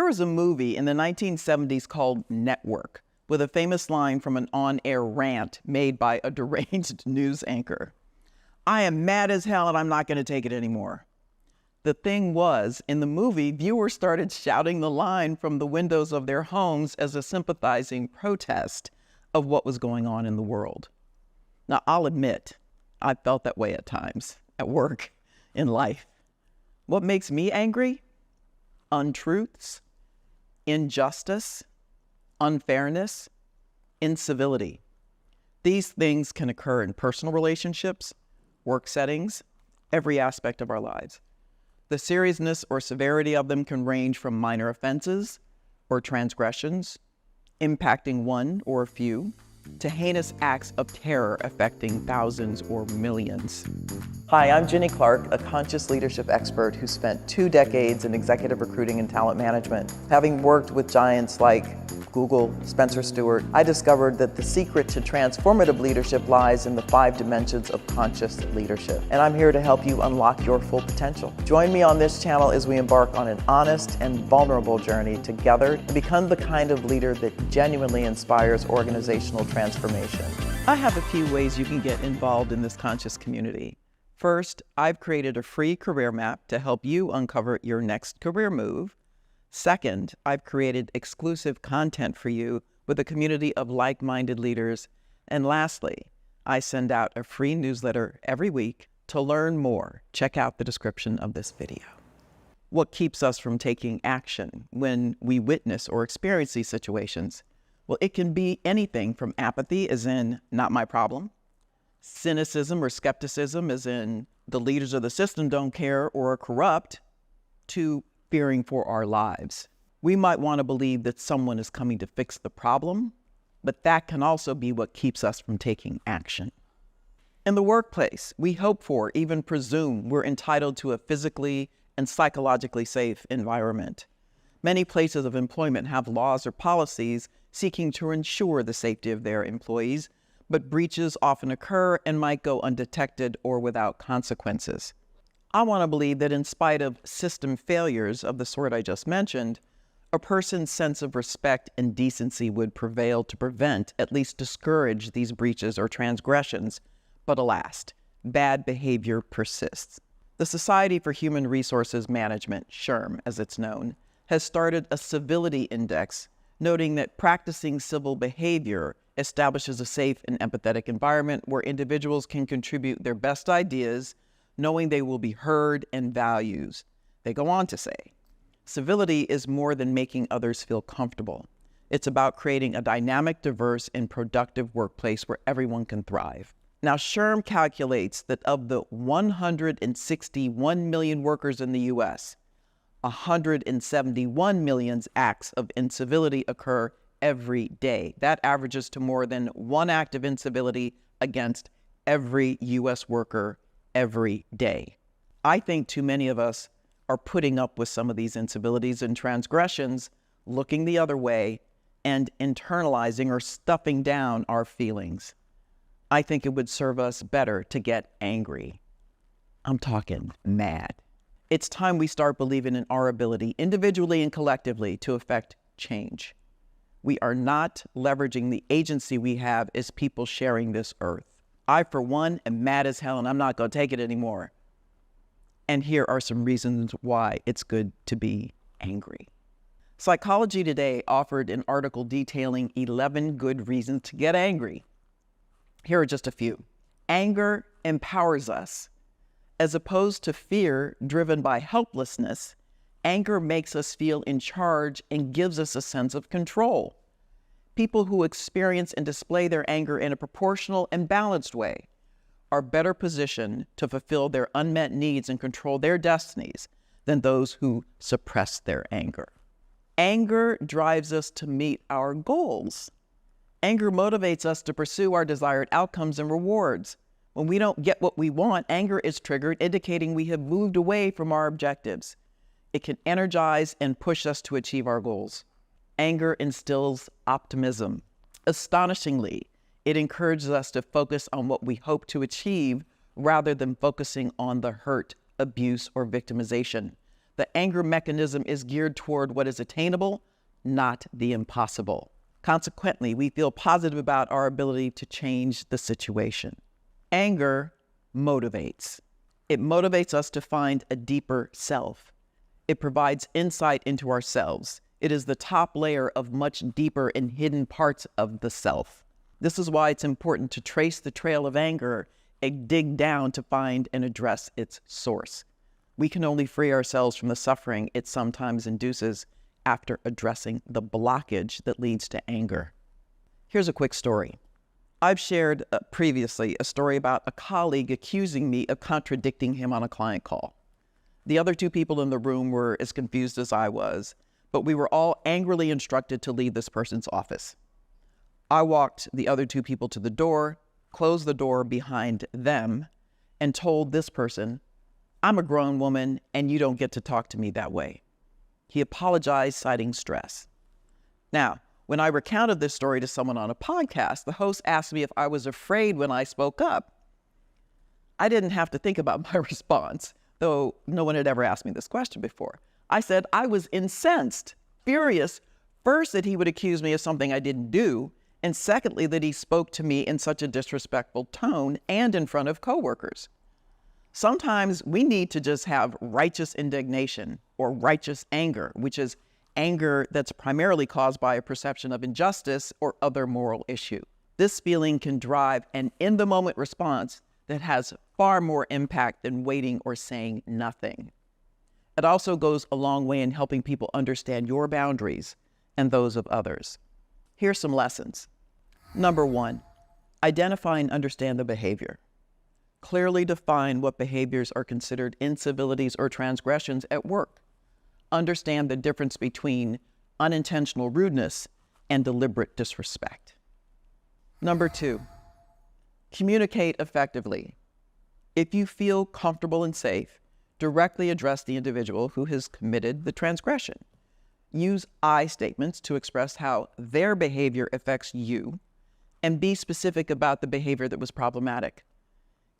There was a movie in the 1970s called Network, with a famous line from an on-air rant made by a deranged news anchor. "I am mad as hell and I'm not going to take it anymore." The thing was, in the movie, viewers started shouting the line from the windows of their homes as a sympathizing protest of what was going on in the world. Now, I'll admit, I felt that way at times, at work, in life. What makes me angry? Untruths, injustice, unfairness, incivility. These things can occur in personal relationships, work settings, every aspect of our lives. The seriousness or severity of them can range from minor offenses or transgressions, impacting one or a few, to heinous acts of terror affecting thousands or millions. Hi, I'm Ginny Clark, a conscious leadership expert who spent 2 decades in executive recruiting and talent management. Having worked with giants like Google, Spencer Stuart, I discovered that the secret to transformative leadership lies in the 5 dimensions of conscious leadership. And I'm here to help you unlock your full potential. Join me on this channel as we embark on an honest and vulnerable journey together and become the kind of leader that genuinely inspires organizational transformation. I have a few ways you can get involved in this conscious community. First, I've created a free career map to help you uncover your next career move. Second, I've created exclusive content for you with a community of like-minded leaders. And lastly, I send out a free newsletter every week. To learn more, check out the description of this video. What keeps us from taking action when we witness or experience these situations? Well, it can be anything from apathy, as in, not my problem, cynicism or skepticism, as in, the leaders of the system don't care or are corrupt, to fearing for our lives. We might want to believe that someone is coming to fix the problem, but that can also be what keeps us from taking action. In the workplace, we hope for, even presume, we're entitled to a physically and psychologically safe environment. Many places of employment have laws or policies seeking to ensure the safety of their employees, but breaches often occur and might go undetected or without consequences. I want to believe that in spite of system failures of the sort I just mentioned, a person's sense of respect and decency would prevail to prevent, at least discourage, these breaches or transgressions. But alas, bad behavior persists. The Society for Human Resources Management, SHRM as it's known, has started a civility index, noting that practicing civil behavior establishes a safe and empathetic environment where individuals can contribute their best ideas, knowing they will be heard and valued. They go on to say, civility is more than making others feel comfortable. It's about creating a dynamic, diverse, and productive workplace where everyone can thrive. Now, SHRM calculates that of the 161 million workers in the U.S., 171 million acts of incivility occur every day. That averages to more than 1 act of incivility against every U.S. worker every day. I think too many of us are putting up with some of these incivilities and transgressions, looking the other way, and internalizing or stuffing down our feelings. I think it would serve us better to get angry. I'm talking mad. It's time we start believing in our ability, individually and collectively, to affect change. We are not leveraging the agency we have as people sharing this earth. I, for one, am mad as hell and I'm not going to take it anymore. And here are some reasons why it's good to be angry. Psychology Today offered an article detailing 11 good reasons to get angry. Here are just a few. Anger empowers us. As opposed to fear driven by helplessness, anger makes us feel in charge and gives us a sense of control. People who experience and display their anger in a proportional and balanced way are better positioned to fulfill their unmet needs and control their destinies than those who suppress their anger. Anger drives us to meet our goals. Anger motivates us to pursue our desired outcomes and rewards. When we don't get what we want, anger is triggered, indicating we have moved away from our objectives. It can energize and push us to achieve our goals. Anger instills optimism. Astonishingly, it encourages us to focus on what we hope to achieve rather than focusing on the hurt, abuse, or victimization. The anger mechanism is geared toward what is attainable, not the impossible. Consequently, we feel positive about our ability to change the situation. Anger motivates. It motivates us to find a deeper self. It provides insight into ourselves. It is the top layer of much deeper and hidden parts of the self. This is why it's important to trace the trail of anger and dig down to find and address its source. We can only free ourselves from the suffering it sometimes induces after addressing the blockage that leads to anger. Here's a quick story. I've shared previously a story about a colleague accusing me of contradicting him on a client call. The other two people in the room were as confused as I was, but we were all angrily instructed to leave this person's office. I walked the other two people to the door, closed the door behind them, and told this person, "I'm a grown woman and you don't get to talk to me that way." He apologized, citing stress. Now, when I recounted this story to someone on a podcast, the host asked me if I was afraid when I spoke up. I didn't have to think about my response, though no one had ever asked me this question before. I said I was incensed, furious, first that he would accuse me of something I didn't do, and secondly that he spoke to me in such a disrespectful tone and in front of coworkers. Sometimes we need to just have righteous indignation or righteous anger, which is anger that's primarily caused by a perception of injustice or other moral issue. This feeling can drive an in-the-moment response that has far more impact than waiting or saying nothing. It also goes a long way in helping people understand your boundaries and those of others. Here's some lessons. Number 1, identify and understand the behavior. Clearly define what behaviors are considered incivilities or transgressions at work. Understand the difference between unintentional rudeness and deliberate disrespect. Number 2, communicate effectively. If you feel comfortable and safe, directly address the individual who has committed the transgression. Use I statements to express how their behavior affects you, and be specific about the behavior that was problematic.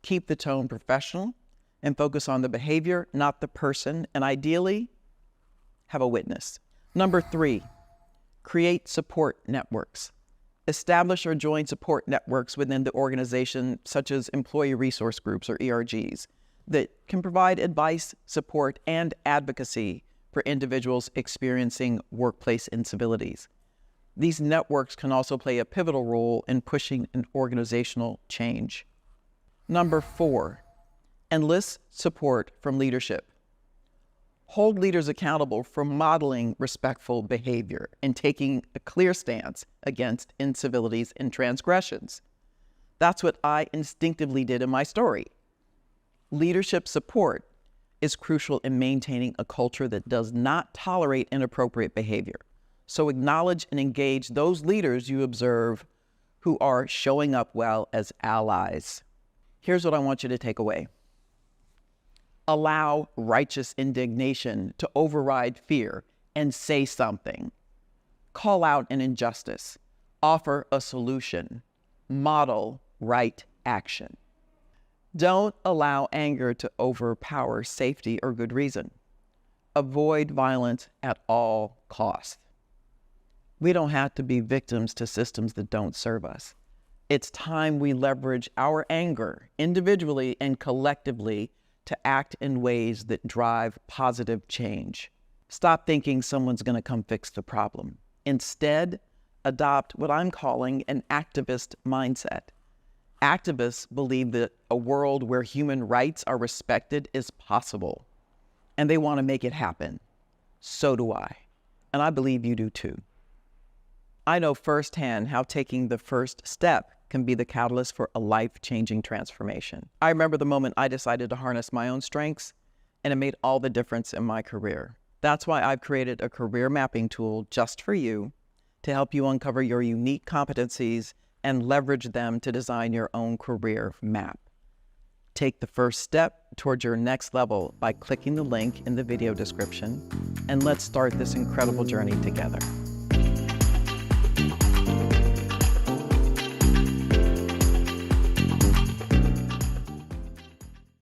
Keep the tone professional and focus on the behavior, not the person, and ideally, have a witness. Number 3, create support networks. Establish or join support networks within the organization, such as employee resource groups or ERGs, that can provide advice, support, and advocacy for individuals experiencing workplace incivilities. These networks can also play a pivotal role in pushing an organizational change. Number 4, enlist support from leadership. Hold leaders accountable for modeling respectful behavior and taking a clear stance against incivilities and transgressions. That's what I instinctively did in my story. Leadership support is crucial in maintaining a culture that does not tolerate inappropriate behavior. So acknowledge and engage those leaders you observe who are showing up well as allies. Here's what I want you to take away. Allow righteous indignation to override fear and say something. Call out an injustice. Offer a solution. Model right action. Don't allow anger to overpower safety or good reason. Avoid violence at all costs. We don't have to be victims to systems that don't serve us. It's time we leverage our anger individually and collectively to act in ways that drive positive change. Stop thinking someone's going to come fix the problem. Instead, adopt what I'm calling an activist mindset. Activists believe that a world where human rights are respected is possible, and they want to make it happen. So do I, and I believe you do too. I know firsthand how taking the first step can be the catalyst for a life-changing transformation. I remember the moment I decided to harness my own strengths, and it made all the difference in my career. That's why I've created a career mapping tool just for you to help you uncover your unique competencies and leverage them to design your own career map. Take the first step towards your next level by clicking the link in the video description, and let's start this incredible journey together.